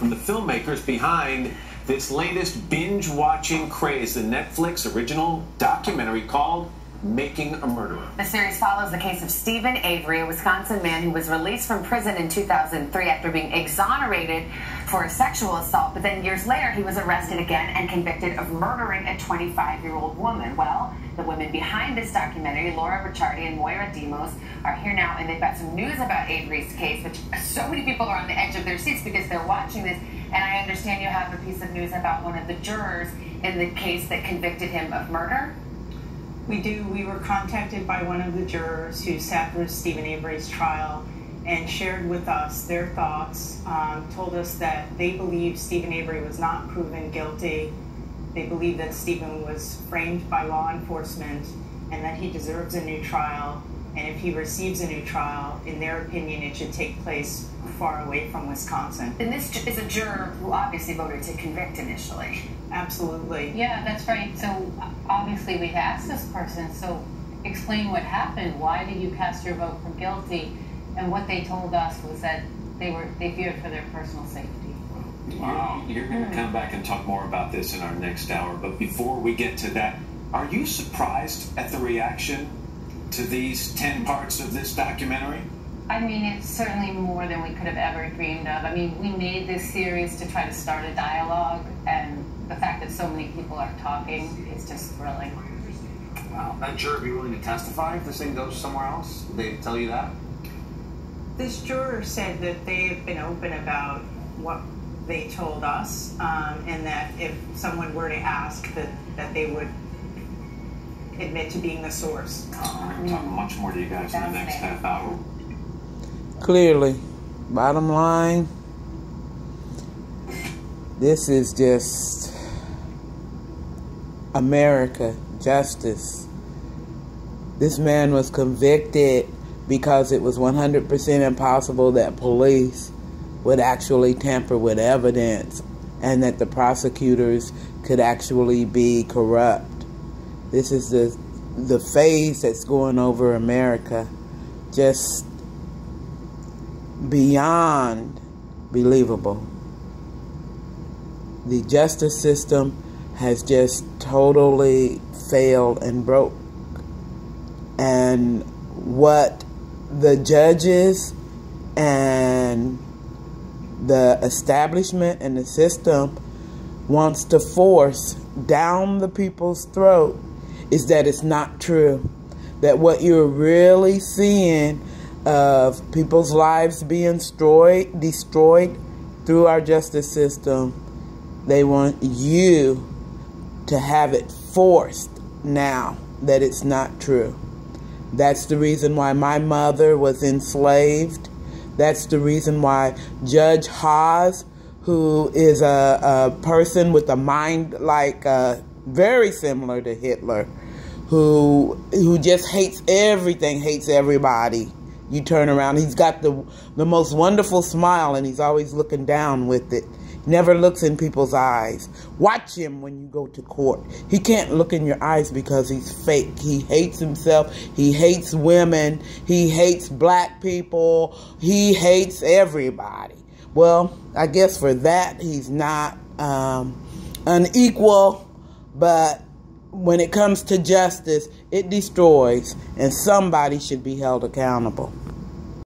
from the filmmakers behind this latest binge-watching craze, the Netflix original documentary called Making a Murderer. The series follows the case of Steven Avery, a Wisconsin man who was released from prison in 2003 after being exonerated for a sexual assault. But then years later, he was arrested again and convicted of murdering a 25-year-old woman. Well, the women behind this documentary, Laura Ricciardi and Moira Demos, are here now, and they've got some news about Avery's case, which so many people are on the edge of their seats because they're watching this. And I understand you have a piece of news about one of the jurors in the case that convicted him of murder. We do. We were contacted by one of the jurors who sat through Steven Avery's trial and shared with us their thoughts, told us that they believe Steven Avery was not proven guilty. They believe that Steven was framed by law enforcement and that he deserves a new trial. And if he receives a new trial, in their opinion, it should take place far away from Wisconsin. And this is a juror who obviously voted to convict initially. Absolutely. Yeah, that's right. So obviously we asked this person, so explain what happened. Why did you cast your vote for guilty? And what they told us was that they feared for their personal safety. Wow. You're going to come back and talk more about this in our next hour. But before we get to that, are you surprised at the reaction to these 10 parts of this documentary? I mean, it's certainly more than we could have ever dreamed of. I mean, we made this series to try to start a dialogue, and the fact that so many people are talking is just thrilling. Wow. That juror be willing to testify if this thing goes somewhere else? Did they tell you that? This juror said that they have been open about what they told us, and that if someone were to ask, that they would admit to being the source. We're going to talk much more to you guys in the next half hour. Clearly, bottom line, this is just America, justice. This man was convicted because it was 100% impossible that police would actually tamper with evidence and that the prosecutors could actually be corrupt. This is the phase that's going over America, just beyond believable. The justice system has just totally failed and broke. And what the judges and the establishment and the system wants to force down the people's throat is that it's not true. That what you're really seeing of people's lives being destroyed through our justice system, they want you to have it forced now that it's not true. That's the reason why my mother was enslaved. That's the reason why Judge Haas, who is a person with a mind like very similar to Hitler, who just hates everything, hates everybody. You turn around, he's got the most wonderful smile, and he's always looking down with it. Never looks in people's eyes. Watch him when you go to court. He can't look in your eyes because he's fake. He hates himself. He hates women. He hates black people. He hates everybody. Well, I guess for that, he's not unequal, but when it comes to justice, it destroys, and somebody should be held accountable.